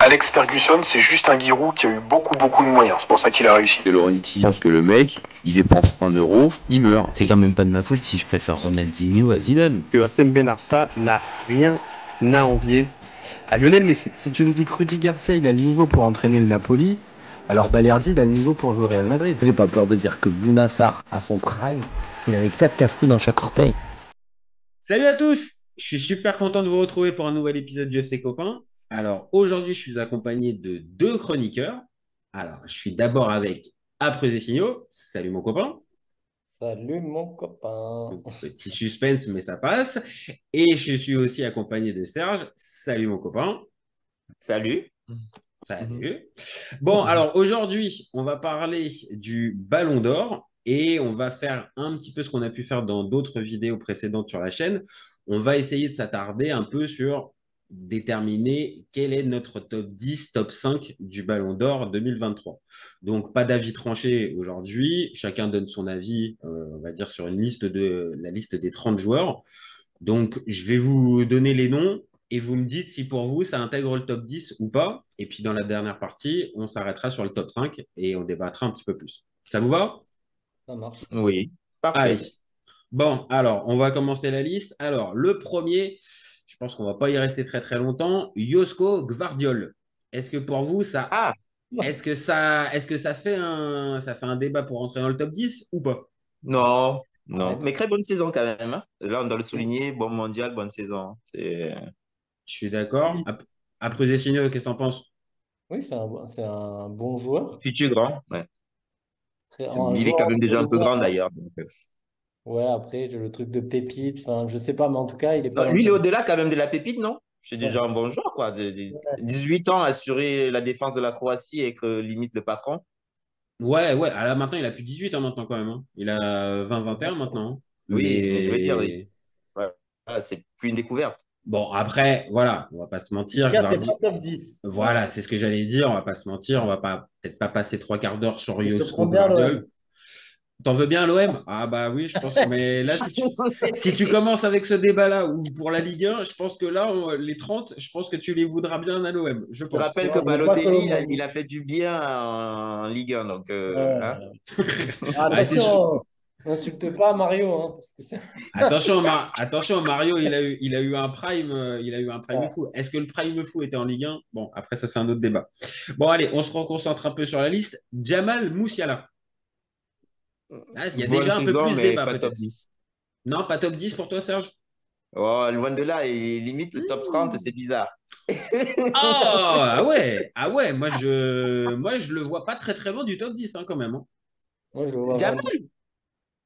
Alex Ferguson, c'est juste un Giroud qui a eu beaucoup de moyens. C'est pour ça qu'il a réussi. De Laurenti, parce que le mec, il dépense 1 euro, il meurt. C'est quand même pas de ma faute si je préfère Ronaldinho à Zidane. Que Hatem Ben Arfa n'a rien à envier à Lionel Messi. Si tu me dis que Rudy Garcia il a le niveau pour entraîner le Napoli, alors Balerdi il a le niveau pour jouer au Real Madrid. J'ai pas peur de dire que Bounassar, à son prime, il avait 4 cafous dans chaque orteil. Salut à tous! Je suis super content de vous retrouver pour un nouvel épisode du FC Copain. Alors aujourd'hui, je suis accompagné de deux chroniqueurs. Alors, je suis d'abord avec Après des signaux. Salut mon copain. Salut mon copain. Donc, petit suspense, mais ça passe. Et je suis aussi accompagné de Serge. Salut mon copain. Salut. Salut. Bon, alors aujourd'hui, on va parler du Ballon d'Or et on va faire un petit peu ce qu'on a pu faire dans d'autres vidéos précédentes sur la chaîne. On va essayer de s'attarder un peu sur déterminer quel est notre top 10, top 5 du Ballon d'Or 2023. Donc, pas d'avis tranché aujourd'hui. Chacun donne son avis, on va dire, sur la liste des 30 joueurs. Donc, je vais vous donner les noms et vous me dites si pour vous, ça intègre le top 10 ou pas. Et puis, dans la dernière partie, on s'arrêtera sur le top 5 et on débattra un petit peu plus. Ça vous va? Ça marche. Oui, parfait. Allez. Bon, alors, on va commencer la liste. Alors, le premier, je pense qu'on ne va pas y rester très très longtemps. Josko Gvardiol. Est-ce que pour vous, est-ce que ça fait un débat pour rentrer dans le top 10 ou pas? Non, non. Ouais. Mais très bonne saison quand même, hein. Là, on doit le souligner. Bon mondial, bonne saison. Je suis d'accord. Après des signaux, qu'est-ce que tu en penses? Oui, c'est un bon joueur. Futur grand. Ouais. Un Il est joueur quand même déjà un peu joueur. grand d'ailleurs. Ouais, après, j'ai le truc de pépite. Enfin, je sais pas, mais en tout cas, il est pas Non, dans lui, le il est top. au-delà quand même de la pépite, non? C'est Ouais. déjà un bon joueur, quoi. Ouais. 18 ans, assurer la défense de la Croatie avec limite le patron. Ouais, ouais. Alors maintenant, il a plus 18 ans maintenant quand même, hein. Il a 20-21 maintenant, hein. Oui, mais je veux dire, Mais ouais, voilà, c'est plus une découverte. bon, après, voilà, on va pas se En tout mentir. cas, c'est pas top 10. Voilà, c'est ce que j'allais dire. On va pas se mentir. On va pas peut-être pas passer trois quarts d'heure sur Je te Josko prends bien Gvardiol. l'OM. T'en veux bien à l'OM? Ah bah oui, je pense que. Mais là, si tu commences avec ce débat-là ou pour la Ligue 1, je pense que là, les 30, je pense que tu les voudras bien à l'OM, je Je pense. rappelle Non, que je veux pas Balotelli, il a, Colombo. il a fait du bien en Ligue 1. Donc, hein. Ouais. Ah, Attention, n'insulte pas Mario, hein, parce que c'est. Attention, Mario, il a eu un prime, il a eu un prime fou. Est-ce que le prime fou était en Ligue 1? Bon, après ça, c'est un autre débat. Bon, allez, on se reconcentre un peu sur la liste. Jamal Moussiala. Ah, il y a Bonne déjà un peu saison, plus de mais débat, pas top peut-être. 10. Non, pas top 10 pour toi, Serge? Oh, loin de là, et limite top 30, c'est bizarre. Ah ouais, ah ouais, moi je le vois pas très très loin du top 10 hein, quand même, hein. Moi, je le vois Jamais. 20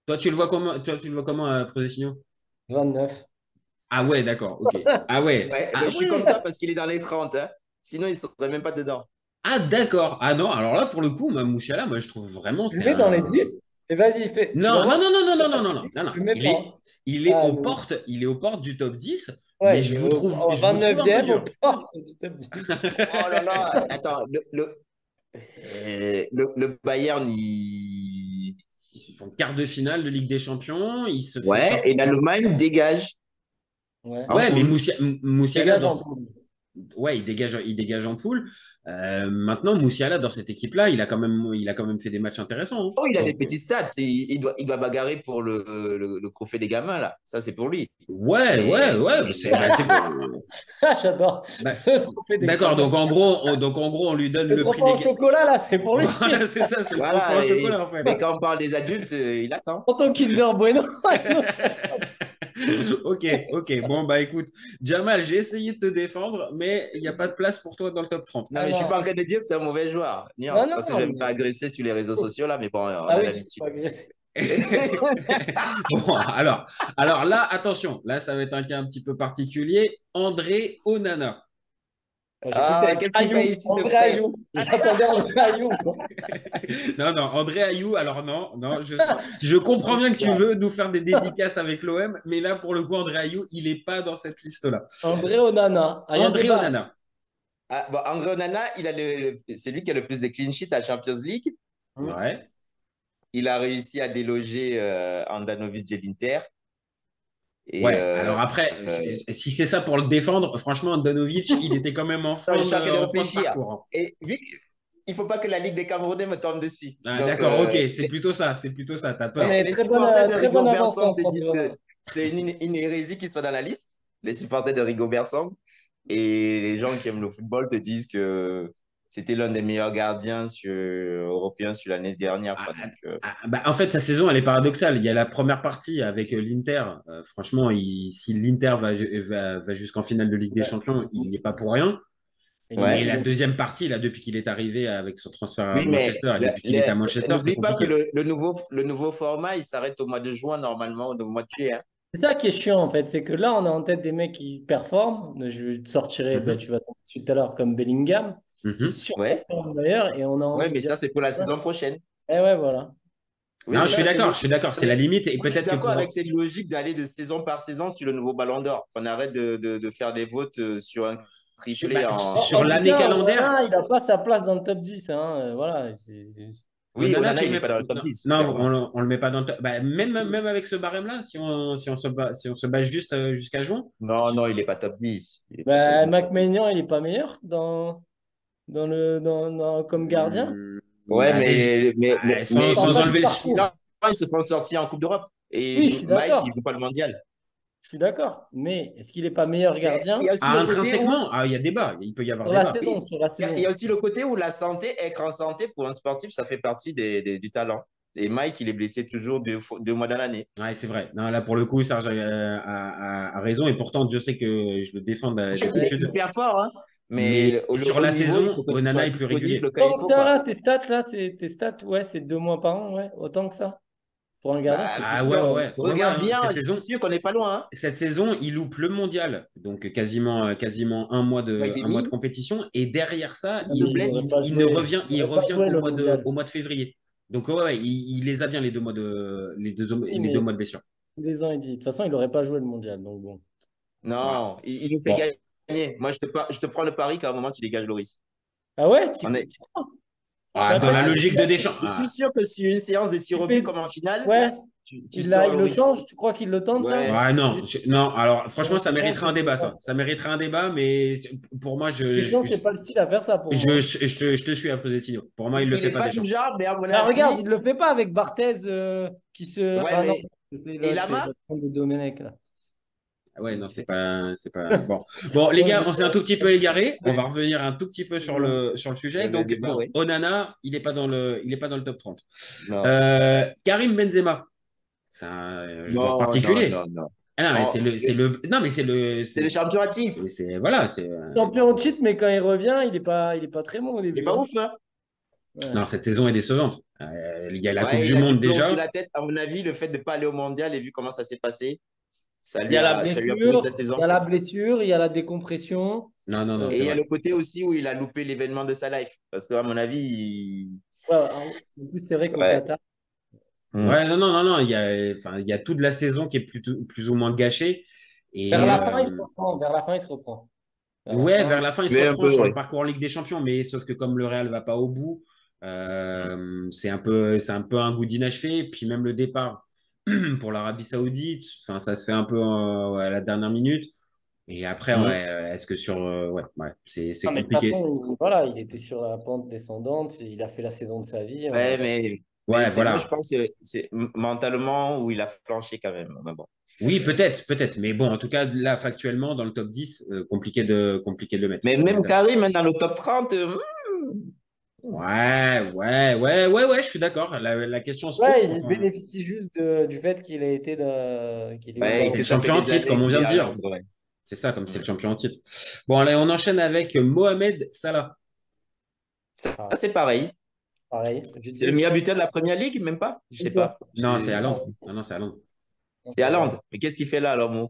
Toi, tu le vois comment, Prodesigno? 29. Ah ouais, d'accord, ok. Ah ouais, Ouais, ah ben, je suis comme ouais. toi parce qu'il est dans les 30, hein. Sinon, il ne serait même pas dedans. Ah d'accord. Ah non, alors là, pour le coup, Moussiala, moi je trouve vraiment Je le c'est mets dans les un. 10. Et vas-y, fais. Tu vas Non, non, voir. non, non, non, non, non, non, non, non, non. Je le mets Il est, pas. il est Ah, aux portes, il est aux portes du top 10, mais ouais, il est au je vous trouve un peu 29e au dur. port du top 10. Oh là là, attends, le Bayern, Ils font quart de finale de Ligue des Champions, il se fait ouais, et sortir. l'Allemagne dégage Ouais. en Ouais, mais poule. Moussiala Dégage dans. en poule. Ouais, il dégage en poule. Maintenant, Moussiala, dans cette équipe-là, il a quand même fait des matchs intéressants, hein. Oh, il a des Donc, petits stats. Il doit bagarrer pour le trophée des gamins, là. Ça, c'est pour lui. ouais, ouais, Mais ouais. J'adore. Bah, Le trophée des d'accord. gamins. Donc en gros, on lui donne Le le prix trophée des. en chocolat, là, c'est pour lui. Voilà, c'est ça, c'est le trophée en voilà. chocolat, en fait. Mais quand on parle des adultes, il attend. En tant Kinder Bueno. Ok, ok. Bon, bah écoute, Jamal, j'ai essayé de te défendre, mais il n'y a pas de place pour toi dans le top 30. Non, Ah mais je suis non. pas en train de dire que c'est un mauvais joueur. Non, Nuance, non, parce que je non. vais me faire agresser sur les réseaux sociaux, là. Mais bon, on Ah a oui, tu t'es l'habitude. pas agressé. Bon, alors là, attention, là, ça va être un cas un petit peu particulier. André Onana. J'ai cru que Ah, t'allais dire qu'est-ce qu'il Ayou. fait ici, ce André frère? Ayou. J'attendais André Ayou. Non, non, André Ayou, alors non, non, je comprends bien que tu veux nous faire des dédicaces avec l'OM, mais là, pour le coup, André Ayou, il n'est pas dans cette liste-là. André Onana. Ah, il y a André débat. Onana. Ah, bon, André Onana, c'est lui qui a le plus de clean sheets à Champions League. Ouais. Il a réussi à déloger Andanovic de l'Inter. Et Ouais, alors après, si c'est ça pour le défendre, franchement, Andanovic, il était quand même en non, je fin suis en train de en fin de réfléchir. parcours, hein. Et vu qu'il ne faut pas que la Ligue des Camerounais me tombe dessus. Ah, Donc, d'accord, ok, c'est plutôt ça, t'as Non, peur. mais les supporters de très bonne Rigobert avancée Song en te disent championnat. que c'est une hérésie qu'ils soient dans la liste, les supporters de Rigobert Song. Et les gens qui aiment le football te disent que c'était l'un des meilleurs gardiens européens sur l'année dernière, Ah, quoi. Donc, bah, en fait, sa saison, elle est paradoxale. Il y a la première partie avec l'Inter. Franchement, si l'Inter va jusqu'en finale de Ligue des Champions, il n'y est pas pour rien. Et ouais. la deuxième partie, là, depuis qu'il est arrivé avec son transfert à Oui, mais Manchester et depuis qu'il est à Manchester, c'est n'oublie pas que compliqué. le nouveau format, il s'arrête au mois de juin, normalement, au mois de juillet, hein. C'est ça qui est chiant en fait, c'est que là on a en tête des mecs qui performent. Je te sortirai, bah, Mhm. tu vas tomber dessus tout à l'heure comme Bellingham, qui Mhm. Ouais. surperforme d'ailleurs, et on a Ouais, envie de mais dire. ça, c'est pour la saison prochaine. Eh ouais, voilà. Oui, Non, mais je suis ça, c'est d'accord, je suis d'accord. C'est la mais limite. Et moi, je suis peut-être que d'accord pour. avec cette logique d'aller de saison par saison sur le nouveau Ballon d'Or. Qu'on arrête de faire des votes sur un triplé Sur En plus, l'année ça, calendaire, Onana, il n'a pas sa place dans le top 10. Hein. Voilà. Oui, Onana, Onana, tu le il n'est mets. pas dans le top Non, 10, non, clairement. on le met pas dans le top. Bah, même avec ce barème-là, si on se base juste jusqu'à juin. Non, non, il n'est pas top 10. Il est pas top Bah, 10. McMahon, il n'est pas meilleur comme gardien. Ouais, Bah, mais Parle sans pas du enlever le. parcours. là, ils se font sortir en Coupe d'Europe. Et Oui, je suis Mike, il ne d'accord. joue pas le mondial. Je suis d'accord. Mais est-ce qu'il n'est pas meilleur Mais il gardien y a aussi Ah, le côté où intrinsèquement, il y a débat. Il peut y avoir sur la débat. saison? oui, Sur la il saison. y a aussi le côté où la santé, être en santé pour un sportif, ça fait partie du talent. Et Mike, il est blessé toujours 2 mois dans l'année. Ouais, c'est vrai. Non, là, pour le coup, Serge a raison. Et pourtant, Dieu sait que je le défends Mike, il est d'habitude. hyper fort, hein. Mais Mais sur au la niveau, il saison, faut que tu Onana sois est plus régulier. disponible quand il Tant que faut, ça, quoi. là, tes stats, ouais, c'est 2 mois par an, ouais. Autant que ça. Pour un gardien, Bah, c'est Ah ouais, ouais, ouais. Ouais, ouais, regarde hein. bien, je suis sûr qu'on n'est pas loin, hein. Cette saison, il loupe le mondial. Donc, quasiment Ouais, un mois de compétition. Et derrière ça, il se il n'aurait blesse. pas il ne joué. revient, Il il n'aurait pas revient joué qu'au le mois mondial. au mois de février. Donc, ouais, ouais, il les a bien, Oui, les 2 mois mais de blessure. tous les ans, il dit. De toute façon, il n'aurait pas joué le mondial. Donc bon. Ouais. Non, il nous fait Bon. gagner. Moi, je te prends le pari qu'à un moment, tu dégages Loris. Ah ouais, On est... tu crois? Ah, Mais dans la attends, Ah, logique de Deschamps. je suis Ah. sûr que sur une séance de tir il au but fait. comme en finale, Ouais, tu sors il le Loris. change. Tu crois qu'il le tente, ça? Ouais. Ouais, non, non. Alors, franchement, ça Deschamps, mériterait un il le débat, tente. ça. Ça mériterait un débat, mais pour moi, Deschamps, c'est pas le style à faire ça pour moi. je te suis un peu Pochettino. Pour moi, il le Il fait n'est pas pas Deschamps. du genre, mais à mon Ah, regarde, avis, il le fait pas avec Barthez qui se. ouais, Ah non, mais. c'est Et l'autre, c'est Lama? le de Domenech, là. Ah ouais, Il non, fait. c'est pas. Bon, bon, les Moi, gars, on s'est un tout petit peu égaré. On Ouais, va revenir un tout petit peu sur le sujet. le Donc, débat, bon, ouais. Onana, il est pas dans le top 30. Non. Karim Benzema, c'est un joueur Non, non, particulier. non, non. Ah non, mais Oh, non, mais c'est le champion à titre. voilà, Champion en titre, mais quand il revient, il est pas très bon au Il n'est début. pas Hein. ouf, hein? Ouais. non, cette saison est décevante. Il y a la Coupe Ouais, du il a du Monde plomb sous déjà. la tête. À mon avis, le fait de ne pas aller au mondial et vu comment ça s'est passé, Il y a la ça lui a pourri sa blessure, il y saison. a la blessure, il y a la décompression. Non, non, non, Et c'est il y a vrai. le côté aussi où il a loupé l'événement de sa life. Parce qu'à mon avis, Ouais, en plus, c'est vrai qu'au ouais. Qatar. Ouais, non, non, non, non. Il y a toute la saison qui est plus ou moins gâchée. Vers Et la fin, il se reprend. Vers la fin, il se reprend. Vers la ouais, fin. vers la fin, il se Mais un reprend peu, sur le ouais. parcours en Ligue des Champions. Mais sauf que comme le Real va pas au bout, c'est un peu un goût d'inachevé. Puis même le départ pour l'Arabie Saoudite, enfin, ça se fait un peu ouais, à la dernière minute. Et après, Mhm. ouais, est-ce que ouais, ouais, c'est Ah, mais de toute compliqué. façon, voilà, il était sur la pente descendante. Il a fait la saison de sa vie. On Ouais, va pas... mais Ouais, moi, je voilà. pense que c'est mentalement où il a flanché quand même. Mais bon. Oui, peut-être. Mais bon, en tout cas, là, factuellement, dans le top 10, compliqué de le mettre. Mais On est même d'accord. Karim, hein, dans le top 30, Ouais, je suis d'accord. La question se Ouais, pose. il Enfin, bénéficie juste du fait qu'il est eu ouais, dans. c'est le que ça fait champion en des titre, comme années on qu'il vient est de à dire. Londres. Ouais. C'est ça, comme c'est le Mhm. champion en titre. Bon, allez, on enchaîne avec Mohamed Salah. Ça, Ah, c'est pareil. pareil. C'est le meilleur buteur de la première ligue, même pas? Je Et sais toi? pas. Non, c'est Non, Haaland. Non, non, c'est Haaland. C'est Haaland. Mais qu'est-ce qu'il fait là, alors, mon?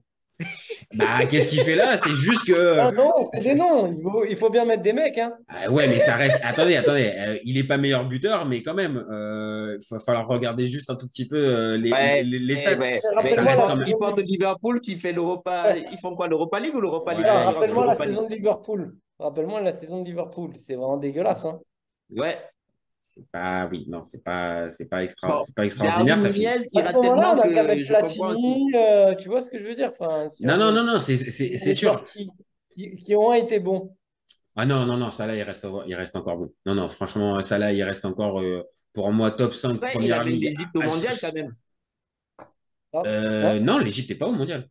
Bah, qu'est-ce qu'il fait là? C'est juste que. Ah non, c'est des noms. Il faut bien mettre des mecs. Hein. Ah ouais, mais ça reste. Attendez. Il n'est pas meilleur buteur, mais quand même, il va falloir regarder juste un tout petit peu Ouais, les stats. mais Ça Rappelle-moi reste la quand même. il saison porte de... Liverpool qui fait l'Europa. Ouais. Ils font quoi, l'Europa League ou l'Europa League Alors, Ouais, Conférence? rappelle-moi la L'Europa League. saison de Liverpool. Rappelle-moi la saison de Liverpool. C'est vraiment dégueulasse. Hein. Ouais. Oui, non, Bon, c'est pas extraordinaire. Darwin Ça fait... Nunez, il À ce rate moment-là, tellement on a qu'à que mettre je comprends aussi. Platini, tu vois ce que je veux dire? Enfin, si Non, on non, met non, non, c'est les joueurs sûr. qui ont été bons. Ah non, non, non, Salah, il reste encore bon. Non, non, franchement, Salah, il reste encore, pour moi, top 5 Ouais, il première amène ligue. l'Égypte au mondial quand même. Ah, hein? Non, l'Égypte n'est pas au mondial.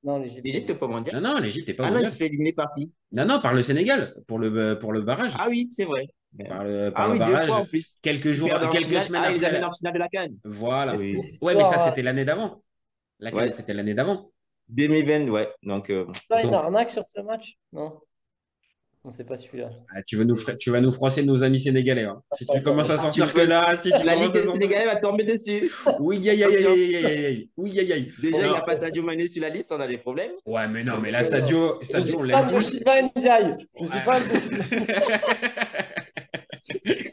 Non, l'Égypte. L'Égypte n'est pas au mondial. Non, non, l'Égypte n'est pas au Ah non, il mondial. se fait éliminer par qui? Non, non, par le Sénégal, pour le barrage. Ah oui, c'est vrai. Par Ah le oui, deux fois barrage, en plus. quelques Ils jours, perdent en quelques finale. semaines Ah, ils les après. amènent en finale de la CAN. Voilà. Oui. Ouais, mais ça, Histoire, c'était l'année d'avant. La CAN, Ouais. c'était l'année d'avant. 2020, ouais. Donc, pas une Donc, arnaque sur ce match? Non, non, c'est pas celui-là. tu vas nous froisser nos amis sénégalais, hein. Si tu commences à tu sortir que peux- là, si tu la commences Ligue à des sortir. Sénégalais va tomber dessus. Oui, aïe, aïe, aïe, Attention. aïe, aïe, aïe, aïe. Oui, aïe, aïe. Déjà, il n'y Non. a pas Sadio Mané sur la liste, on a des problèmes. Ouais, mais non, Donc, mais là, Sadio, Je suis on l'aime fan de tous. Sylvain Ndiaye. Je suis Ouais. fan de Sylvain.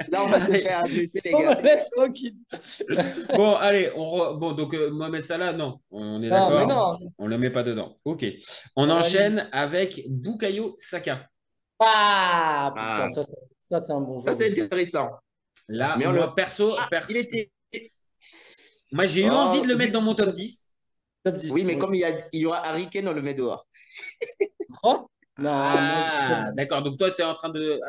là, on va se faire agresser, les On gars. me laisse tranquille. Bon, allez, bon, donc Mohamed Salah, non, on est Non, mais d'accord, non. on le met pas dedans. Ok. On On valide. enchaîne avec Bukayo Saka. Ah, putain, Ah, ça c'est un bon ça, joueur de c'est foot. intéressant. Là, Mais on le. moi, perso, Ah, il était. moi, j'ai eu envie Oh, de le mettre dans mon top 10. Top 10. Oui, mais comme il y aura Harry Kane, on le met dehors. Oh non, moi, top Ah, 10. d'accord. Donc, toi, tu es en train de.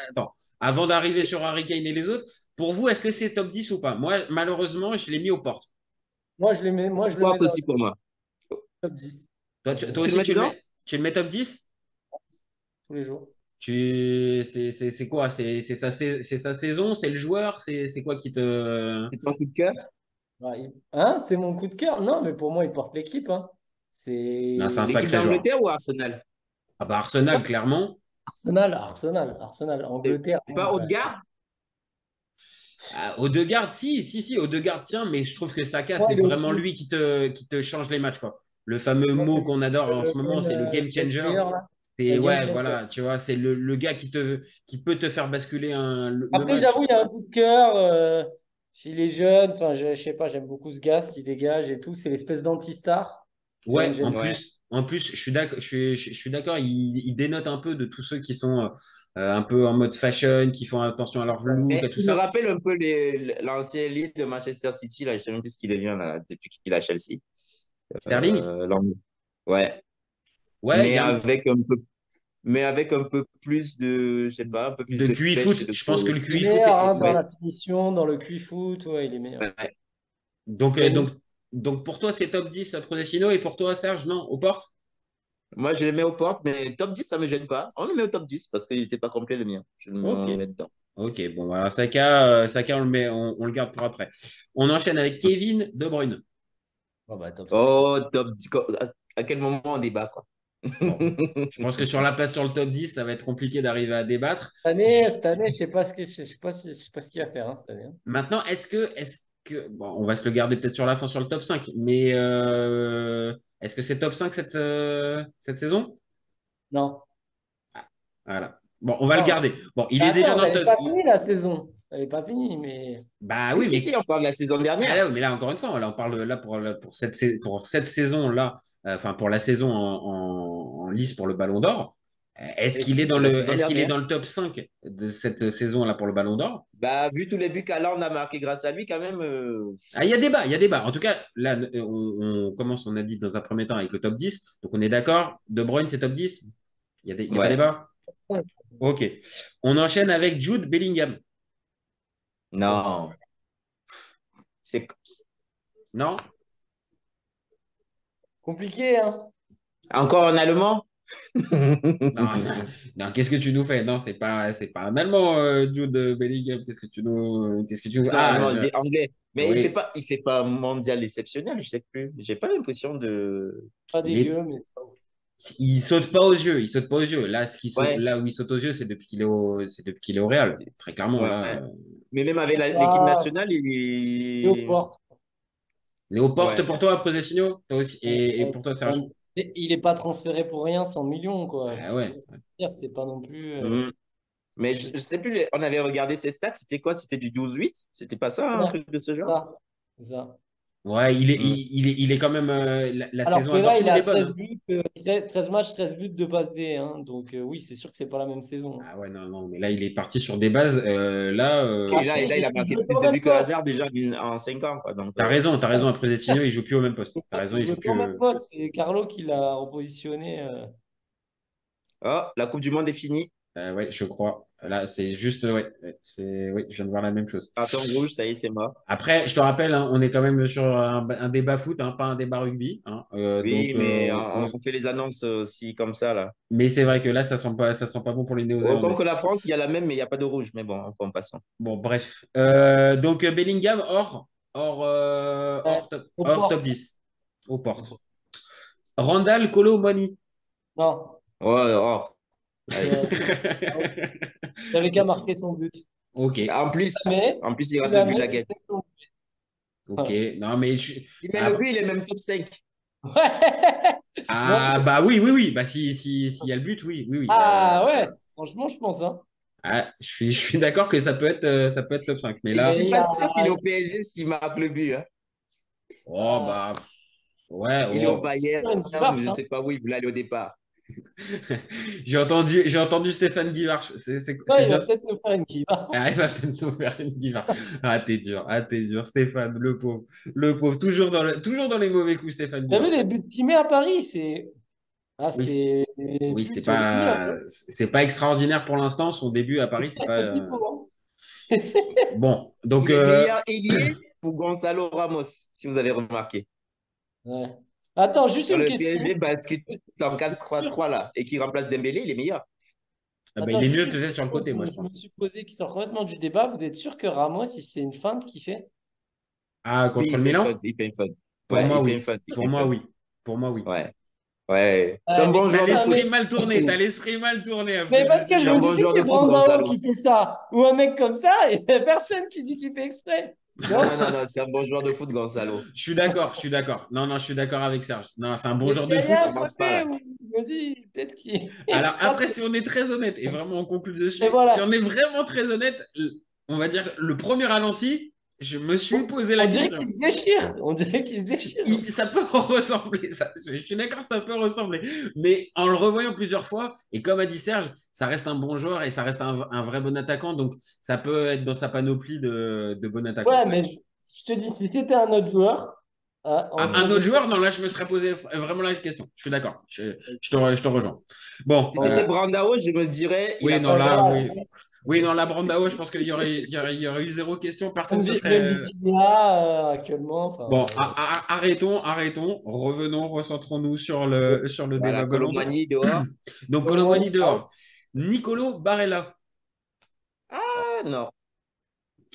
Attends, avant d'arriver sur Harry Kane et les autres, pour vous, est-ce que c'est top 10 ou pas? Moi, malheureusement, je l'ai mis aux portes. Moi, je le mets Porte dans aussi pour moi. le top 10. Toi Tu le aussi, mets dedans? tu le mets top 10? Tous les jours. C'est quoi? C'est sa saison? C'est le joueur? C'est quoi qui te. C'est ton coup de cœur? Ouais, hein, c'est mon coup de cœur. Non, mais pour moi, il porte l'équipe. Hein. Non, c'est un C'est L'équipe sacré joueur. d'Angleterre ou Arsenal? Ah bah Arsenal, clairement. Arsenal, C'est Angleterre. pas Odegaard? Ah, Odegaard, si, Odegaard, tiens, mais je trouve que Saka, Moi, c'est il est vraiment au-dessus. lui qui te change les matchs, quoi. Le fameux Moi, mot c'est qu'on adore en ce moment, c'est le game game changer. player, là. C'est, Le game ouais, changer. voilà, tu vois, c'est le gars qui peut te faire basculer le Après, match. j'avoue, il y a un coup de cœur. S'il est jeune, enfin, je sais pas, j'aime beaucoup ce gars, ce qu'il dégage et tout. C'est l'espèce d'anti-star. Ouais, J'aime Ouais. en plus, je suis d'accord, je suis d'accord, il dénote un peu de tous ceux qui sont un peu en mode fashion, qui font attention à leur look, Mais à tout il me ça. rappelle un peu l'ancien lead de Manchester City, là, je ne sais même plus ce qu'il devient là, depuis qu'il a Chelsea. Sterling? L'anglais. Ouais. Ouais, il y Mais a avec un peu plus de, je sais pas, un peu plus de de QI pêche et foot. de Je pense que le Il est QI foot meilleur hein, dans Ouais. la finition, dans le QI-foot. Ouais, il est meilleur. Ouais. donc, Il a une- donc pour toi, c'est top 10 à Prodestino et pour toi, Serge, non, aux portes? Moi, je le mets aux portes, mais top 10 ça me gêne pas. On le met au top 10 parce qu'il n'était pas complet le mien. Je le Ok. mets dedans. Ok, bon, voilà, Saka, on le met, on le garde pour après. On enchaîne avec Kevin De Bruyne. Oh, bah, top 5. Oh, top 10. À quel moment on débat, quoi? Bon, je pense que sur la place sur le top 10, ça va être compliqué d'arriver à débattre. Cette année, je sais pas je sais pas ce qu'il va faire hein, cette année. Hein. Maintenant, bon, on va se le garder peut-être sur la fin sur le top 5, mais est-ce que c'est top 5 cette saison? Non. Voilà. Bon, on va le Non. garder. Bon, il Bah, est déjà attends, dans le elle n'est top. pas finie la saison. Elle n'est pas finie, mais. Bah Si, oui, si, mais si, on parle de la saison Ah dernière. là, mais là, encore une fois, là, on parle là pour cette saison-là, enfin pour la saison en lice pour le Ballon d'Or. Est-ce qu'il est C'est la saison est-ce qu'il est dernière. dans le top 5 de cette saison-là pour le Ballon d'Or? Bah, vu tous les buts qu'Haaland a marqué grâce à lui, quand même. Ah, il y a débat, il y a débat. En tout cas, là, on commence, on a dit dans un premier temps avec le top 10. Donc on est d'accord, De Bruyne, c'est top 10. Il y a pas Ouais. débat? Ok. On enchaîne avec Jude Bellingham. Non. C'est Non? Compliqué, hein. encore en allemand? Non, non, qu'est-ce que tu nous fais? Non, c'est pas un Allemand, Jude Bellingham. Qu'est-ce que tu nous... Non, Ah, allemand, anglais. Mais oui. il fait pas un mondial exceptionnel, je sais plus. J'ai pas l'impression de. Pas Mais dégueu, mais c'est pas ouf. il saute pas aux yeux. Il saute pas aux yeux. Là, Ouais. là où il saute aux yeux, c'est depuis qu'il est au Real. Très clairement, Ouais. là. Mais même Je avec sais l'équipe pas. nationale, Il est aux portes. Léo Porte Ouais. pour toi, Pochettino, toi aussi, et pour toi, Serge. Il n'est pas transféré pour rien, 100 millions, quoi. Ah ouais. C'est pas non plus. Mhm. Mais je sais plus, on avait regardé ses stats, c'était quoi? C'était du 12-8. C'était pas ça, un Ouais, truc de ce c'est genre? ça. C'est ça. Ouais, Mm. il est quand même. La Alors saison que à là, il Dortmund a est bonne, 13 hein. buts, 13 matchs, 13 buts de passe D. Hein. Donc oui, c'est sûr que c'est pas la même saison. Ah ouais, non, non, mais là, il est parti sur des bases. Là, Et Après, là, il a il marqué joue plus au de même buts que Hazard poste. déjà en 5 ans, quoi. Donc, t'as raison, après Pochettino, il joue plus au même poste. T'as raison, Il il joue joue au plus. même poste. C'est Carlo qui l'a repositionné. oh, la Coupe du Monde est finie. Ouais, je crois. Là, c'est juste, oui, je viens de voir la même chose. Carton rouge, ça y est, c'est mort. Après, je te rappelle, hein, on est quand même sur un débat foot, hein, pas un débat rugby, hein. Oui, mais on fait les annonces aussi comme ça, là. Mais c'est vrai que là, ça sent pas bon pour les Néo-Zélandais. Contre la France, il y a la même, mais il n'y a pas de rouge. Mais bon, enfin, passons. Bon, bref. Donc, Bellingham Ouais, au hors top porte. 10 aux portes. Randall Kolo Muani. Non. Ouais, oh. Allez. Euh, Il avait qu'à marquer son but. Ok, En plus, Mais, en plus, il si rate le but de jamais, la guette. ok. Non, mais Il met le ah, but, il est même top 5. Ouais. Non. bah oui, oui, oui. Bah s'il y a le but, oui, oui, oui. Ah ouais, franchement, je pense. Hein. Je suis d'accord que ça peut être top 5. Mais Et je là, suis Mais pas sûr qu'il est au PSG s'il marque le but, hein. oh bah ouais, Il est au oh. Bayern, une je farce, ne hein. sais pas où il voulait aller au départ. J'ai entendu Stéphane Guivarch. Ouais, C'est il bien. va peut-être nous faire une qui va. Ah, il va peut-être nous faire une diva. T'es dur, Stéphane, le pauvre, toujours dans les mauvais coups, Stéphane T'as vu Guivarch. les buts qu'il met à Paris? C'est Oui, c'est des oui, buts les meilleurs. Hein. c'est pas extraordinaire pour l'instant. Son début à Paris, c'est pas Très pivot, bon. Donc, Il est meilleur ailier pour Gonzalo Ramos, si vous avez remarqué. hein. Ouais. Attends, juste Quand une le question. PSG bascule en Vous êtes sûr 4-3-3 là et qui remplace Dembélé, il est meilleur. Attends, il est juste mieux une peut-être sur le question. côté, moi, je Je me pense. suis posé qui sort complètement du débat. Vous êtes sûr que Ramos, c'est une feinte qu'il fait? Ah, Oui, contre il le fait une Milan? faute, il fait une faute. Pour Ouais, moi, il fait une oui. faute, il fait Pour une moi, faute. oui. Pour moi, oui. Ouais, ouais. C'est un Ouais, mais bon c'est joueur de pas. foot. T'as l'esprit mal tourné Mais après, parce que c'est je C'est sûr. un me bon dis, si joueur de c'est foot, Brandao Gonzalo. qui fait ça, ou un mec comme ça, il n'y a personne qui dit qu'il fait exprès. Non, Non? non, non, non, c'est un bon joueur de foot, Gonzalo. Je suis d'accord. Non, non, je suis d'accord avec Serge. Non, c'est un bon Et genre puis, de il y a foot. un Commence pas côté là. où je me dis, peut-être qu'il Alors sera. après, si on est très honnête, et vraiment on conclut Et dessus, si voilà. on est vraiment très honnête, on va dire le premier ralenti, je me suis posé la On dirait question. qu'il se déchire. On dirait qu'il se déchire. Ça peut ressembler, je suis d'accord, ça peut ressembler. Mais en le revoyant plusieurs fois, et comme a dit Serge, ça reste un bon joueur et ça reste un vrai bon attaquant, donc ça peut être dans sa panoplie de bons attaquants. Ouais, mais je te dis, si c'était un autre joueur, on se Un autre poserait. joueur, non, là, je me serais posé vraiment la question. Je suis d'accord. Je te rejoins. Bon, Si c'était Brandao, je me dirais, il oui, a non, pas fait la là, faute. oui. Oui, non, la Brandao, je pense qu'il y aurait eu zéro question. Personne se Même serait. Vitinha, actuellement. Bon, Enfin, arrêtons. Revenons, recentrons-nous sur le débat Voilà, Ballon d'Or. Colomani dehors. Donc, Colomani Colomani dehors. Nicolo Barella. Ah non.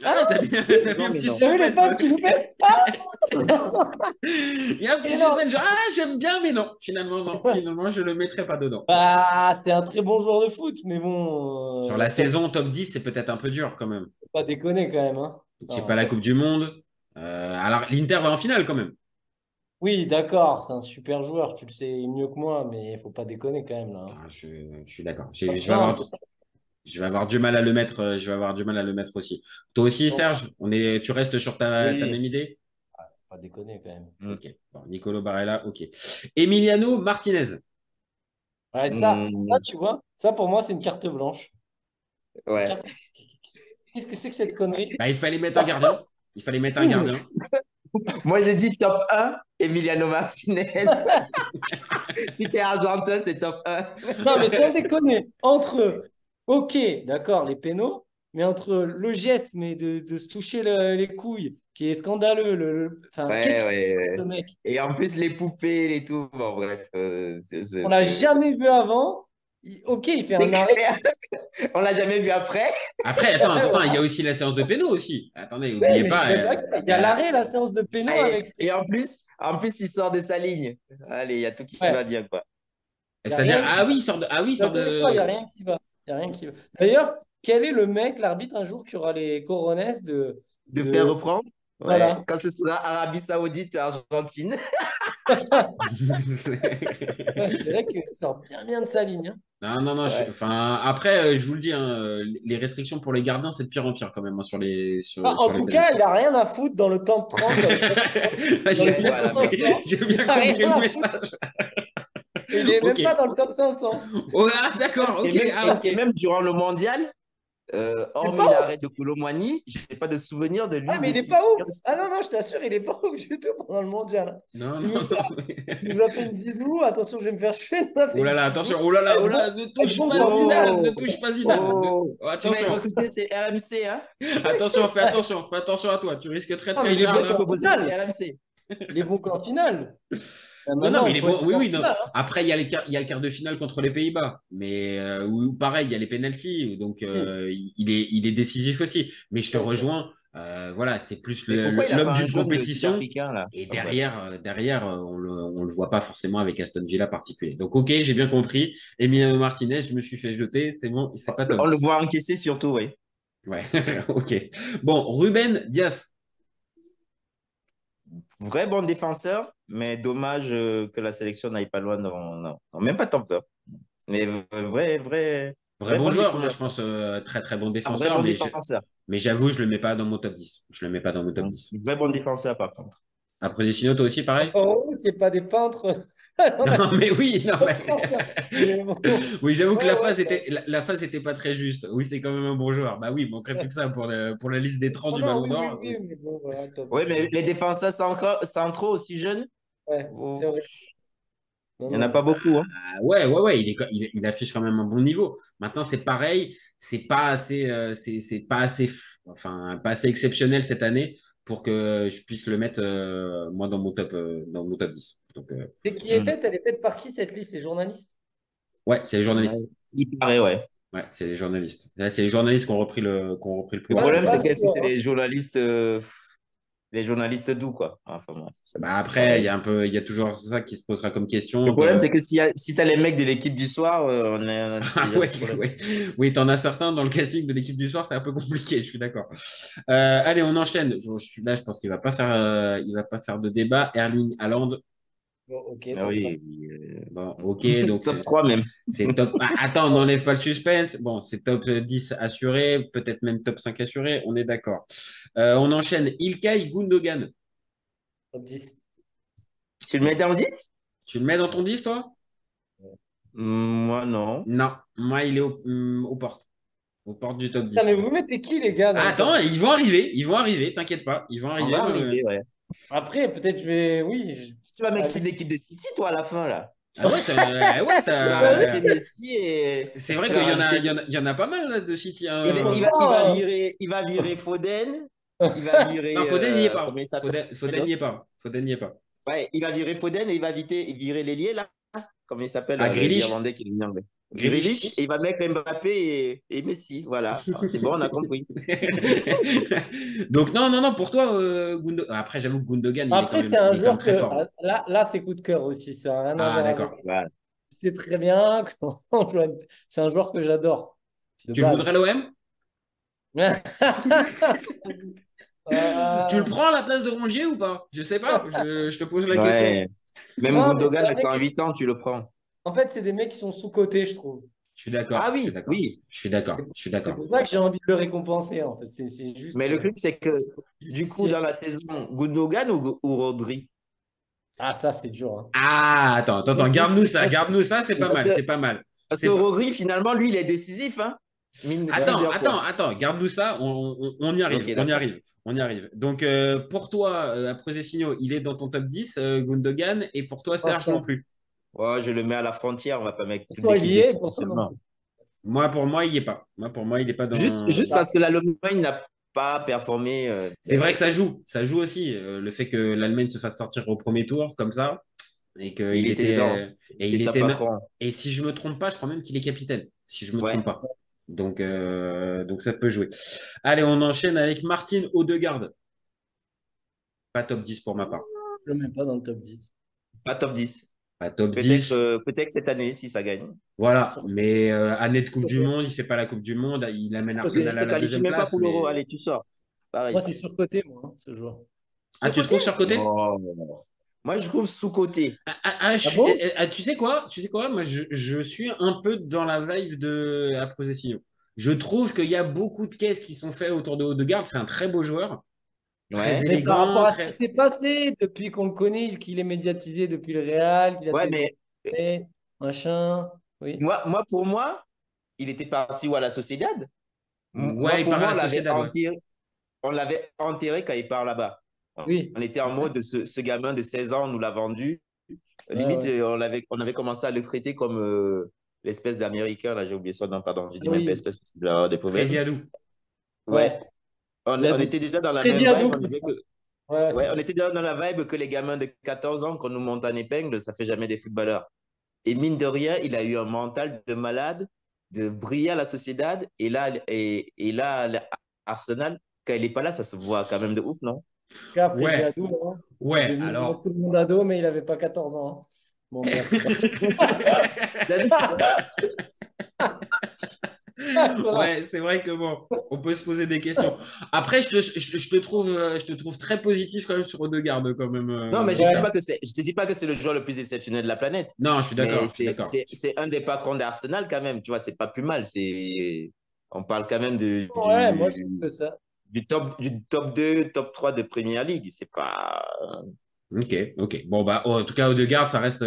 Ah, t'as bien Non, un mais petit non. t'as vu les suspense. fans qui nous fait? Ah. Il y a un petit Et non. suspense. Genre, j'aime bien, mais non. Finalement, non. Finalement, je le mettrai pas dedans. Bah, c'est un très bon joueur de foot, mais Sur la ça saison top 10, c'est peut-être un peu dur quand même. faut pas déconner quand même. Hein. C'est Non, pas la Coupe du Monde. Alors, l'Inter va en finale quand même. oui, d'accord, c'est un super joueur, tu le sais mieux que moi, mais il faut pas déconner quand même là. Hein. Ah, je suis d'accord. Non, Je vais avoir du mal à le mettre. Je vais avoir du mal à le mettre aussi. Toi aussi, faut Serge, tu restes sur ta Oui. même idée? pas déconner quand même. Mm. Ok. Bon, Nicolo Barella, ok. Emiliano Martinez. Ouais, Mm, tu vois, ça pour moi, c'est une carte blanche. C'est une ouais. carte- Qu'est-ce que c'est que cette connerie? Bah, il fallait mettre un gardien. Il fallait mettre un Oui, mais- gardien. Moi, j'ai dit top 1, Emiliano Martinez. Si t'es argentin, c'est top 1. Non, mais sans déconner, ok, d'accord, les pénaux, mais entre le geste, mais de se toucher les couilles, qui est scandaleux, enfin, qu'est-ce Ouais, que ouais, c'est ce ouais. mec? Et en plus, les poupées et tout. Bon, bref. On l'a jamais vu avant. Ok, il fait C'est un arrêt. clair. On l'a jamais vu après. Après, attends, il y a aussi la séance de pénaux aussi. Attendez, Oui, n'oubliez mais pas. je suis d'accord. Il y a l'arrêt, la séance de pénaux avec. Et en plus, il sort de sa ligne. Allez, il y a tout qui Ouais. va bien, quoi. Il y a C'est-à-dire, rien qui ah oui, il sort D'accord avec toi, il n'y a de. rien qui va. Il y a rien qui va. D'ailleurs, quel est le mec, l'arbitre un jour qui aura les coronets De faire reprendre. Ouais. Voilà. Quand ce sera Arabie Saoudite, Argentine. C'est vrai qu'il sort bien de sa ligne, hein. Non, non, non. Ouais. Enfin, après, je vous le dis, hein, les restrictions pour les gardiens, c'est de pire en pire quand même hein, En sur les tout cas, pénaltys. il a rien à foutre dans le top 30, dans le top 30, dans J'ai le bien top Voilà, compris, 500. j'ai bien Il a compris rien le à foutre. message. Il est même Ok. pas dans le top 500. Oh, ah, d'accord, Et ok. même, Ah, ok. et même durant le mondial, hormis pas l'arrêt de Colomwani, je n'ai pas de souvenir de Ah, lui mais il est décider. pas ouf. Ah non, non, je t'assure, il est pas ouf du tout pendant le mondial. Non, Il non, nous a, non. il nous a fait une zizou. Attention, je vais me faire chier. Il nous a fait Oh là une là, zizou. attention, oh là là, oh là, ne touche bon pas qu'en Zidane, finale. ne touche pas Zidane. Oh, Tu vas être attention, recruté, c'est RMC, hein? attention, fais attention à toi, tu risques très Non, très mais il est grave bon Tu là. peux qu'en bosser, c'est finale. RMC. Il est bon qu'en finale. Non, non, Maintenant, mais il il est faut bon. être Oui, bon en oui, non. finale, hein. Après, il y a le quart de finale contre les Pays-Bas. Mais où, pareil, il y a les pénaltys. Donc, il est décisif aussi. Mais je te Ok. rejoins. Voilà, c'est plus Mais pourquoi il n'a l'homme pas un d'une jaune compétition. sud-africain, là? Et Oh, bref. derrière on le voit pas forcément avec Aston Villa particulier. Donc, ok, j'ai bien compris. Emiliano Martinez, je me suis fait jeter. C'est bon, c'est pas top On le 10. voit encaisser surtout, oui. Ouais, ok. Bon, Ruben Dias. Vrai bon défenseur, mais dommage que la sélection n'aille pas loin même pas top 20. Mais Vrai vrai bon bonne joueur, moi, je découverte. pense très très bon Un vrai défenseur. bon défenseur. Mais j'avoue, je le mets pas dans mon top 10. Je le mets pas dans mon top 10. Vrai bon défenseur, par contre. Après les signaux, toi aussi, pareil? Encore heureux qu'il n'y ait pas des peintres. dans la Non, mais oui, non, mais... Mais bon. Oui, j'avoue que Ouais, ouais, la phase était pas très juste. Oui, c'est quand même un bon joueur. Bah oui, il manquerait plus que ça pour la liste des 30 non, du non, Ballon oui, oui, d'Or. oui, mais bon, voilà, top Oui, 10. mais les défenseurs centraux aussi jeunes, Ouais, oh, c'est vrai. Non, il n'y en a non, pas mais beaucoup. Hein. Ah ouais, il affiche quand même un bon niveau. Maintenant, c'est pareil, c'est pas assez, enfin, pas assez exceptionnel cette année pour que je puisse le mettre, moi, dans mon top 10. Donc, c'est qui Mm. était? Elle est faite par qui cette liste? Les journalistes? ouais, c'est les Ouais. journalistes. Il paraît, ouais. Ouais, c'est les journalistes. Là, c'est les journalistes qui ont repris le Le Moi, je pouvoir. suis problème, pas c'est que sûr, c'est hein. les journalistes doux, quoi. Enfin, bref, Bah c'est après, pareil. il y a toujours ça qui se posera comme Le question. problème, c'est que si tu as les mecs de l'équipe du soir, on a Ah déjà ouais, des problèmes. ouais. Oui, t'en as certains dans le casting de l'équipe du soir, c'est un peu compliqué, je suis d'accord. Allez, on enchaîne. Je pense qu'il va pas faire, il va pas faire de débat. Erling Haaland. Bon, ok, Ah top 5. oui, Bon, ok, donc top 3 même. c'est top. Ah, attends, on n'enlève pas le suspense. Bon, c'est top 10 assuré, peut-être même top 5 assuré, on est d'accord. On enchaîne. Ilkay Gundogan. Top 10. Tu le mets dans le 10? Tu le mets dans ton 10, toi? Moi, non. Non, moi, il est aux portes. Aux portes du top Putain, mais 10. vous mettez qui, les gars, dans Ah, le top attends, 10? ils vont arriver, t'inquiète pas, ils vont On arriver. va arriver, ouais. Après, peut-être je vais. Oui. Tu vas mettre Allez. toute l'équipe de City, toi, à la fin, là. Ah ouais, Tu vas arrêter Messi et C'est vrai tu qu'il vas rajouter. il y en a pas mal là, de City. Hein. Il va virer Foden. Il va virer. Non, Foden n'y est pas. Comment il s'appelle? Foden n'y est pas. Foden n'y est pas. Ouais, il va virer Foden et il va virer l'ailier, là. Comment il s'appelle, Ah, Grealish. l'Irlandais qui est venu anglais. Grealish. Grealish, et il va mettre Mbappé et Messi. Voilà. Alors, c'est bon, on a compris. Donc, non, pour toi, après, j'avoue que Gundogan, il est Après, quand c'est un même joueur très que. fort. Là, c'est coup de cœur aussi. Ça n'a rien à Ah, voir d'accord. avec. Voilà. Je sais très bien c'est un joueur que j'adore. De Tu le base. voudrais l'OM? Tu le prends à la place de Rongier ou pas? Je sais pas. Je te pose la question. Ouais. Même Non, mais Gundogan, c'est un mec étant qui- 8 ans, tu le prends. En fait, c'est des mecs qui sont sous-cotés, je trouve. Je suis d'accord. Ah Je suis oui, d'accord. oui. Je suis d'accord. Je suis C'est d'accord. pour ça que j'ai envie de le récompenser, en fait. C'est juste. Mais le truc, c'est que du coup, dans la saison, Gundogan ou Rodri? Ah, ça, c'est dur, hein. Ah, attends. Garde-nous ça, c'est pas Parce mal. que- C'est pas mal. Parce C'est que pas- Rodri, finalement, lui, il est décisif. Hein. Attends, garde-nous ça, on y arrive, Ok, on y d'accord. arrive, on y arrive. Donc, pour toi, après Zessigno, il est dans ton top 10, Gundogan, et pour toi, Serge ça. non plus. Ouais, je le mets à la frontière, on va pas mettre toute Toi, il l'équipe y de est, City pour toi, non. seulement. Pour moi, il n'y est pas. Pour moi, il n'est pas dans. Juste parce que l'Allemagne n'a pas performé. C'est vrai que ça joue aussi. Le fait que l'Allemagne se fasse sortir au premier tour, comme ça, et qu'il il était dedans. et C'est il un était. patron. Et si je me trompe pas, je crois même qu'il est capitaine, si je me Ouais. trompe pas. Donc ça peut jouer. Allez, on enchaîne avec Martin Odegaard. Pas top 10 pour ma part. Je le mets pas dans le top 10. Pas top 10. Pas top 10. Peut-être cette année, si ça gagne. Voilà, mais année de Coupe du Monde, il fait pas la Coupe du Monde, il amène Parce que si Arsenal à ça la qualifie deuxième même pas place. pour l'Euro, mais- allez, tu sors. Pareil. Moi, c'est surcoté, moi, hein, ce joueur. Ah, tu le trouves surcoté? Oh. Moi, je trouve sous-coté. Je Ah suis- bon? tu sais quoi? Tu sais quoi? Moi, je suis un peu dans la vibe de la Possession. Je trouve qu'il y a beaucoup de caisses qui sont faites autour de Odegaard. C'est un très beau joueur, très Ouais. Mais par rapport élégant, à ce qui très. s'est passé depuis qu'on le connaît, qu'il est médiatisé depuis le Real, qu'il a Ouais, des mais entrées, machin. Oui. pour moi, il était parti où à la Sociedad? Ouais, il Pour part à moi, la Sociedad, ouais. on l'avait enterré quand il part là-bas. Oui. On était en mode de ce gamin de 16 ans, on nous l'a vendu. Ouais, Limite, ouais. on avait commencé à le traiter comme l'espèce d'Américain. Là, j'ai oublié son nom, pardon. Je dis même pas Oui. espèce parce qu'il doit avoir des problèmes. Préviadou. Ouais. Ouais. On était déjà dans la Très même bien, vibe. donc. Ouais, Ouais, c'est on ça. était déjà dans la vibe que les gamins de 14 ans, qu'on nous monte en épingle, ça fait jamais des footballeurs. Et mine de rien, il a eu un mental de malade, de briller à la Sociedad. Et là, Arsenal, quand il est pas là, ça se voit quand même de ouf, non? Freddy Ouais, Adu, hein. Je ouais. vais mettre Alors. tout le monde ado, mais il n'avait pas 14 ans, hein. Bon, bref. Quoi? Ouais, c'est vrai que bon, on peut se poser des questions. Après, je te trouve très positif quand même sur Odegaard, quand même, Non, mais Ouais. je te dis pas que c'est le joueur le plus exceptionnel de la planète. Non, je suis d'accord, Mais je suis d'accord. c'est un des patrons d'Arsenal quand même. Tu vois, c'est pas plus mal. On parle quand même Ouais, moi, je trouve que ça. du top 2 top 3 de Premier League. C'est pas. Ok, ok. Bon, bah, en tout cas, Odegaard, ça reste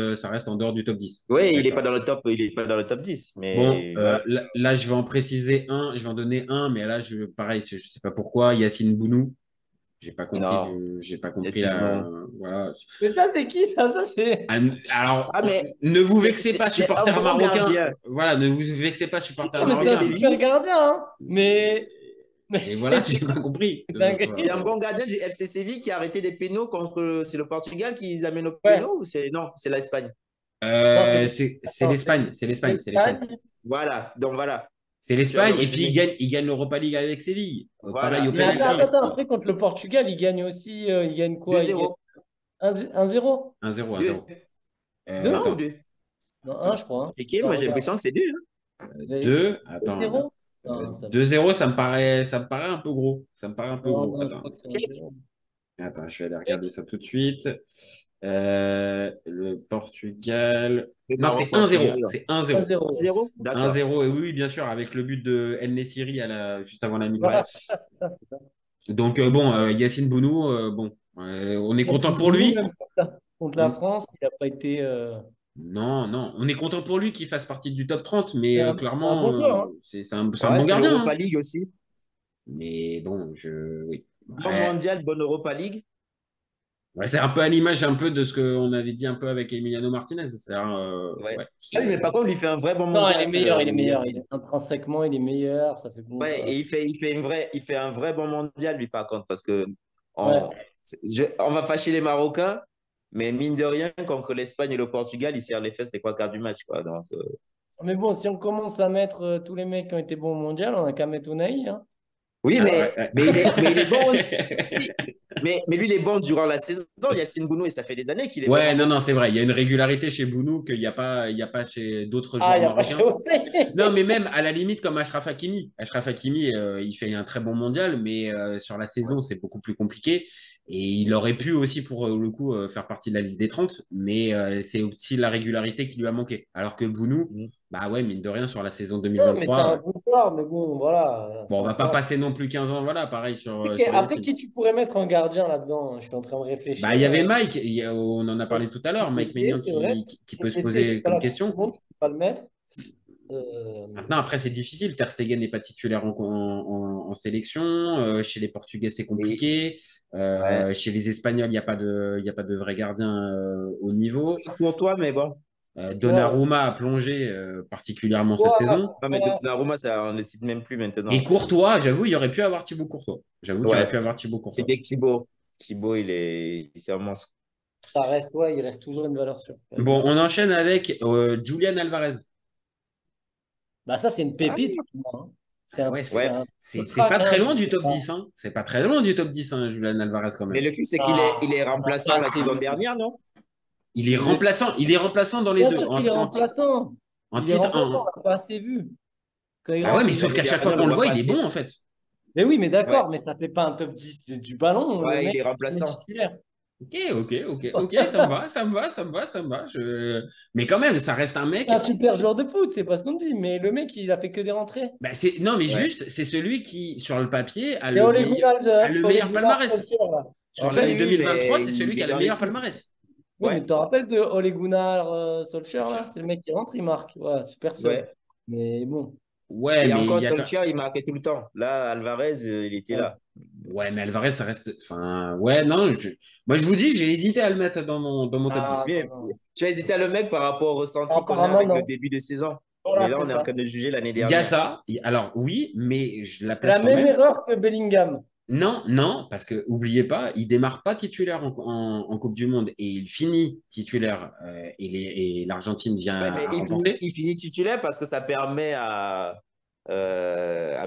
en dehors du top 10. On Oui, est il est pas d'accord. dans le top, il est pas dans le top 10. Bon, Mais voilà. là, je vais en préciser un, je vais en donner un, mais là, pareil, je sais pas pourquoi. Yacine Bounou, Non, j'ai pas compris la, excuse-moi. voilà. Mais ça, c'est qui, ça? Ça, c'est. Ah, alors, Ah, mais ne vous vexez pas, c'est un supporters bon marocains. gardien. Voilà, ne vous vexez pas, supporters Non, mais c'est un marocains. super gardien, hein. Et Mais voilà, c'est j'ai pas compris. c'est dingue. C'est un bon gardien du FC Séville qui a arrêté des pénaux contre. C'est le Portugal qui amène au Ouais. pénaux ou c'est. Non, c'est l'Espagne. Non, C'est l'Espagne, c'est l'Espagne, c'est l'Espagne. l'Espagne. Voilà, donc voilà. C'est Tu as le l'Espagne, et puis résumé. il gagne l'Europa League avec Séville. Pareil au Voilà. Mais attends, penalty. après, contre le Portugal, il gagne aussi. Il gagne quoi? Il gagne 2-0. 1-0? 1-0, 2. 1-0. Non, ou Attends, 2. Non, 1, je crois, hein. Ok, Attends, moi j'ai regarde. l'impression que c'est 2. 2, attends. 2-0? Non, ça... 2-0, ça me paraît un peu gros. Ça me paraît un peu non, gros. non, je Attends, crois que c'est 1-0. attends, je vais aller regarder ça tout de suite. Le Portugal. Le Non, Maroc, c'est 1-0. Portugal. C'est 1-0. 1-0. 0. D'accord. 1-0, et oui, bien sûr, avec le but de El Nessiri juste avant la mi-temps. Voilà, c'est ça, c'est ça, c'est ça. Donc, bon, Yacine Bounou, bon, on est content Yacine pour Bounou, lui. même contre la France, il n'a pas été. Non, non, on est content pour lui qu'il fasse partie du top 30, mais C'est un clairement, bon joueur, hein. c'est un bon Ouais, c'est gardien, l'Europa hein. League aussi. Mais bon, oui. Bon Ouais, mondial, bonne Europa League. ouais, c'est un peu à l'image un peu de ce qu'on avait dit un peu avec Emiliano Martinez. Ouais. Ouais, Ah oui, mais par contre, il fait un vrai bon Non, il mondial. est meilleur, il est meilleur. Yacine. Intrinsèquement, il est meilleur. Ça fait bon. Ouais, et il fait un vrai bon mondial, lui, par contre, parce que Ouais. on va fâcher les Marocains, mais mine de rien, contre l'Espagne et le Portugal, il serre les fesses les trois quarts du match, quoi. Donc, Mais bon, si on commence à mettre tous les mecs qui ont été bons au mondial, on n'a qu'à mettre Unai, hein. oui, Ah, mais, ouais. mais il est bon. Si. Mais lui, il est bon durant la saison. Yacine Bounou, et ça fait des années qu'il est Ouais, bon. non, c'est vrai. Il y a une régularité chez Bounou qu'il n'y a pas chez d'autres Ah, joueurs il n'y a pas marocains. chaud. Non, mais même à la limite comme Achraf Hakimi. Achraf Hakimi, il fait un très bon mondial, mais sur la saison, c'est beaucoup plus compliqué. Et il aurait pu aussi, pour le coup, faire partie de la liste des 30, mais c'est aussi la régularité qui lui a manqué. Alors que Bounou, bah ouais, mine de rien, sur la saison Non, mais c'est 2023, un bon joueur, mais bon, voilà. bon, on va pas Ça. passer non plus 15 ans, voilà, pareil sur Après, Yacine. après, qui tu pourrais mettre en gardien là-dedans? Je suis en train de réfléchir. Bah, il y avait Mike, on en a parlé tout à l'heure, Mike Essayé, Maignan c'est vrai. qui peut se Essayé, poser voilà, comme question. tout le monde, tu peux pas le mettre. Maintenant, après, c'est difficile. Ter Stegen n'est pas titulaire en sélection. Chez les Portugais, c'est compliqué. Ouais. Chez les Espagnols, il n'y a pas de vrai gardien au niveau. Pour toi, mais bon. Donnarumma a plongé particulièrement cette Toi, saison. Non, mais Donnarumma, ça, on ne le cite même plus maintenant. Et Courtois, j'avoue, il y aurait pu avoir Thibaut Courtois. J'avoue qu'il aurait pu avoir Thibaut Courtois. C'était Thibaut. Thibaut, c'est un monstre. ça reste, ouais, il reste toujours une valeur sûre. Bon, on enchaîne avec Julian Alvarez. Bah, ça, c'est une pépite, pour moi, hein. C'est un, Ouais, c'est un c'est crack, pas très hein. loin du top 10. Hein. C'est pas très loin du top 10, hein, Julian Alvarez, quand même. Mais le truc, c'est il est remplaçant la saison dernière, non? Il est remplaçant dans les Bien deux. sûr qu'il est remplaçant. En Il est titre remplaçant, 1. on l'a pas assez vu. Quand il Ah ouais, rentre, mais il sauf est- qu'à chaque fois qu'on le voit, il est bon, en fait. Mais oui, mais d'accord, mais ça fait pas un top 10 du ballon. Ouais, Le mec, il est remplaçant. titulaire. Ok, ça me va, ça me va, ça me va, ça me va. Mais quand même, ça reste un mec. C'est un super joueur de foot, c'est pas ce qu'on dit, mais le mec, il a fait que des rentrées. Bah, non, mais Ouais. juste, c'est celui qui, sur le papier, Et Ole Gunnar, a le Ole meilleur Gunnar palmarès. Solskjaer, là. Sur En l'année fait, Oui, 2023, mais c'est celui il qui est a le dans meilleur l'équipe. palmarès. oui, mais Ouais, tu te rappelles de Ole Gunnar Solskjaer, là? C'est le mec qui rentre, il marque. Ouais, super sub. ouais. Mais bon. Ouais, Et mais il encore, y a quand... Solskjaer, il marquait tout le temps. Là, Alvarez, il était Ouais. là. Ouais, mais Alvarez, ça reste. Enfin, ouais, non. Moi, je vous dis, j'ai hésité à le mettre dans mon top Ah, 10. non, Mais non. tu as hésité à le mettre par rapport au Par ressenti rapport qu'on à a avec le maintenant. début de saison. Mais Voilà, là, c'est on est en ça. train de juger l'année Il y a dernière. ça. Alors, oui, mais je la C'est la place quand même même. erreur que Bellingham. Non, non, parce que oubliez pas, il démarre pas titulaire en Coupe du Monde et il finit titulaire et l'Argentine vient Ouais, mais à remporter. il finit titulaire parce que ça permet à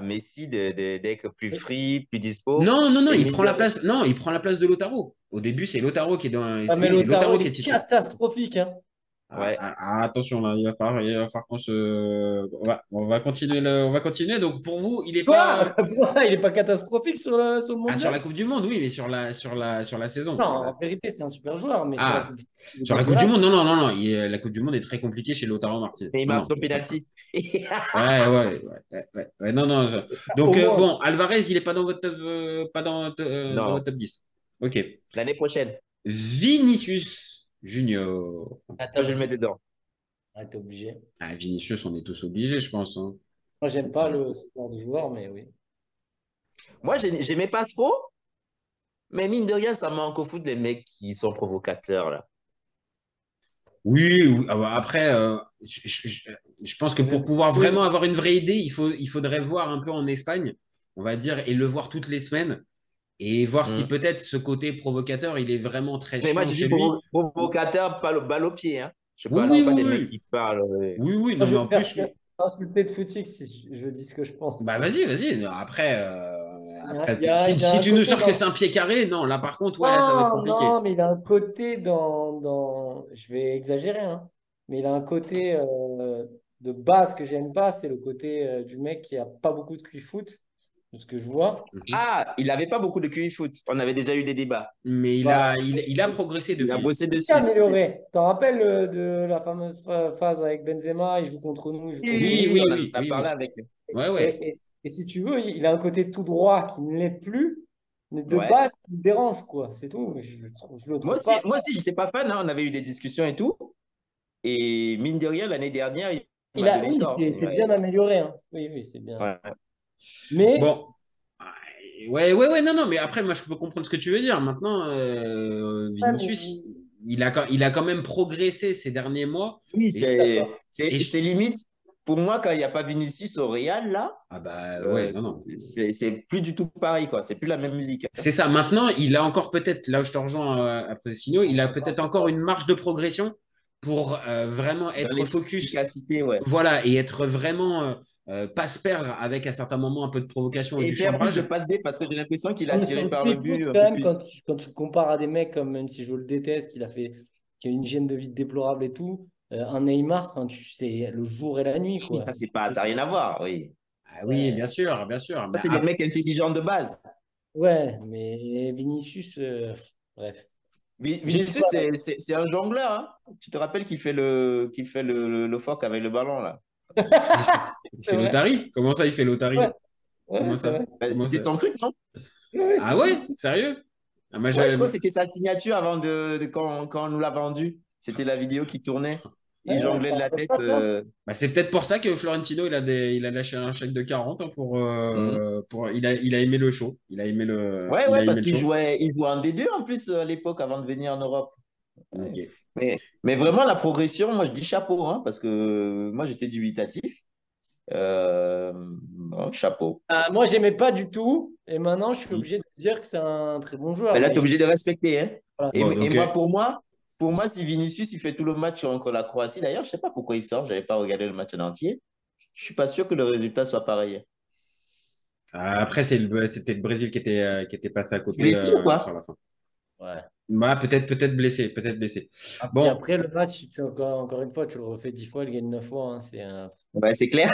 Messi d'être plus free, plus dispo. Non, non, non, Et il mine prend de la rien, place. Non, il prend la place de Lautaro. Au début, c'est Lautaro qui est dans. Ah, mais C'est Lautaro, Lautaro il qui est est titulaire. catastrophique, hein. Attention là, il va falloir qu'on se. On va continuer on va continuer. Donc pour vous, il est Quoi? pas. Il est pas catastrophique sur le Ah, sur la mondial? Coupe du Monde, oui, mais sur la saison. Non, en vérité, c'est un super joueur, mais sur la Ah, Coupe du Monde, il est sur la Coupe du dégueulasse. Monde, non, non, non, non. La Coupe du Monde est très compliquée chez Lautaro Martinez. il Non, marque non, son il n'y a pas de problème. penalty. Ouais, non, non. Donc, Au moins. bon, Alvarez, il n'est pas dans votre top, pas dans votre Non, top 10. Ok. l'année prochaine. Vinicius Junior. Ah, t'es Moi, je le mets obligé. dedans. Ah, t'es obligé. Ah, Vinicius, on est tous obligés, je pense, hein. Moi, j'aime pas ce genre de joueur, mais oui. Moi, j'aimais pas trop, mais mine de rien, ça manque au foot les mecs qui sont provocateurs, là. Oui, oui. Ah bah, après, je pense que pour pouvoir vraiment avoir une vraie idée, il faudrait voir un peu en Espagne, on va dire, et le voir toutes les semaines, et voir si Hmm. peut-être ce côté provocateur, il est vraiment très Mais moi, chiant je chez dis lui. provocateur, pas le balle au pied, hein. Je Oui, parle oui, pas des oui, mecs oui. qui parlent. Oui, oui, Moi, non, je mais vais en me faire plus, insulter de footix si je dis ce que je pense. bah vas-y, vas-y. Après, Il y a si un tu nous côté sors que dans... c'est un pied carré, non, là par contre, ouais, ça va être Non, compliqué. non, mais il a un côté Je vais exagérer, hein. Mais il a un côté de base que j'aime pas, c'est le côté du mec qui a pas beaucoup de QI foot, de ce que je vois. Mhm. Ah, il avait pas beaucoup de QI foot. On avait déjà eu des débats. Mais Bah, il a progressé Il a depuis. bossé il s'est dessus. amélioré. T'en rappelles de la fameuse phase avec Benzema, il joue contre nous, il joue contre Oui, nous. oui, On en oui, a oui, parlé oui. avec. Ouais, ouais. Et si tu veux, il a un côté tout droit qui ne l'est plus, mais de Ouais. base, qui me dérange, quoi. C'est tout. Je le trouve pas. Moi aussi, j'étais pas fan, hein. On avait eu des discussions et tout. Et mine de rien, l'année dernière, il m'a donné Oui, tort. c'est bien amélioré, hein. Oui, oui, c'est bien. Ouais. Mais Bon. Ouais, ouais, ouais, non, non, mais après, moi, je peux comprendre ce que tu veux dire. Maintenant, ouais, Vinicius, il a quand même progressé ces derniers mois. Oui, Et, d'accord. et c'est limite. Pour moi, quand il n'y a pas Vinicius au Real, là, ah bah ouais, non, non. c'est plus du tout pareil, quoi. C'est plus la même musique, hein. C'est ça. Maintenant, il a encore peut-être, là où je te rejoins après Signaux, il a peut-être encore une marge de progression pour vraiment Dans être focus. l'efficacité, ouais. Voilà, et être vraiment pas se perdre avec à certains moments un peu de provocation et Et du faire plus de chambrage. passes D parce que j'ai l'impression qu'il a Mais sur tiré le par le free foot, but un quand peu même, plus. quand tu compares à des mecs comme, même si je le déteste, qui a une hygiène de vie déplorable et tout, un Neymar, enfin, c'est le jour et la nuit, Oui, quoi. ça n'a rien à voir, oui. Ah oui, Ouais, bien sûr, bien sûr. Ça, c'est des mecs intelligents de base. ouais, mais Vinicius, bref. J'ai du Vinicius, mal avec- c'est un jongleur, hein. Tu te rappelles qu'il fait le phoque avec le ballon, là. Il C'est fait vrai. l'Otari? Comment ça, il fait Ouais, l'Otari? ouais, Comment c'est ça? vrai. Comment C'était ça? son truc, non? Ouais, Ah ouais? Sérieux? Ah, moi, Ouais, je crois que c'était sa signature avant quand on nous l'a vendu. C'était la vidéo qui tournait. ouais, Il ouais, jonglait de la tête. pas toi. Bah, c'est peut-être pour ça que Florentino, il a lâché un chèque de 40 hein, Mhm. il a aimé le show. Ouais, Il ouais, a aimé parce le qu'il show. jouait en D2 en plus à l'époque avant de venir en Europe. Ouais. Ok. Mais vraiment, la progression, moi je dis chapeau, hein, parce que moi j'étais dubitatif. Bon, chapeau. Moi, j'aimais pas du tout, et maintenant, je suis Mhm. obligé de dire que c'est un très bon Mais joueur. là, Mais tu es obligé de respecter, hein. voilà. Et, Bon, et donc, moi, pour moi, si Vinicius il fait tout le match contre la Croatie, d'ailleurs, je sais pas pourquoi il sort, j'avais pas regardé le match en entier. Je suis pas sûr que le résultat soit pareil. après, c'était le Brésil qui était passé à côté Blessé ou sur quoi? la fin. Ouais. Bah, peut-être blessé, peut-être blessé. Et Bon, après, le match, encore une fois, tu le refais 10 fois, il gagne 9 fois, hein, c'est Ouais, c'est clair.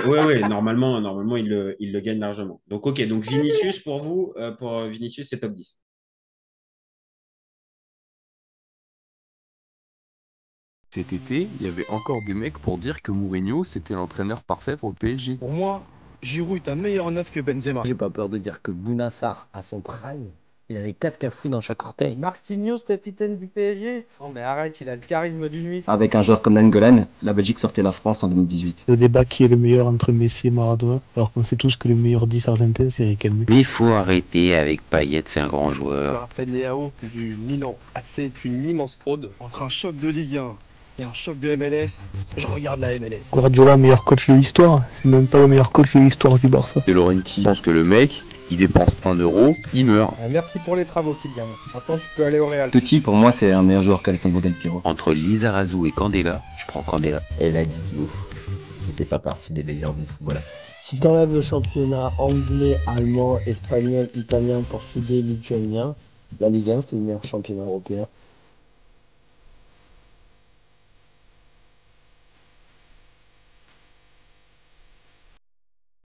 ouais, ouais, normalement, il le gagne largement. Donc, ok, donc Vinicius pour vous, pour Vinicius, c'est top 10. Cet été, il y avait encore des mecs pour dire que Mourinho, c'était l'entraîneur parfait pour le PSG. Pour moi, Giroud est un meilleur neuf que Benzema. J'ai pas peur de dire que Bounassar, à son prime, il avait 4 cafous dans chaque orteil. Marquinhos, capitaine du PSG. Non mais arrête, il a le charisme d'une nuit. Avec un joueur comme Nainggolan, la Belgique sortait la France en 2018. Le débat qui est le meilleur entre Messi et Maradona, alors qu'on sait tous que le meilleur 10 argentin c'est Riquelme. Mais il faut arrêter avec Payet, c'est un grand joueur. Raphaël Leao du Milan. C'est une immense fraude. Entre un choc de Ligue 1 et un choc de MLS, je regarde la MLS. Guardiola, meilleur coach de l'histoire, c'est même pas le meilleur coach de l'histoire du Barça. De Laurenti pense que le mec, il dépense 1 euro, il meurt. Merci pour les travaux, Kylian. Maintenant, tu peux aller au Real. Totti, pour moi, c'est un meilleur joueur qu'Alessandro Del Piero. Entre Lizarazu et Candela, je prends Candela. Elle a dit qu'il n'était pas partie des meilleurs du football. Si t'enlèves le championnat anglais, allemand, espagnol, italien, portugais, lituanien, la Ligue 1 c'est le meilleur championnat européen.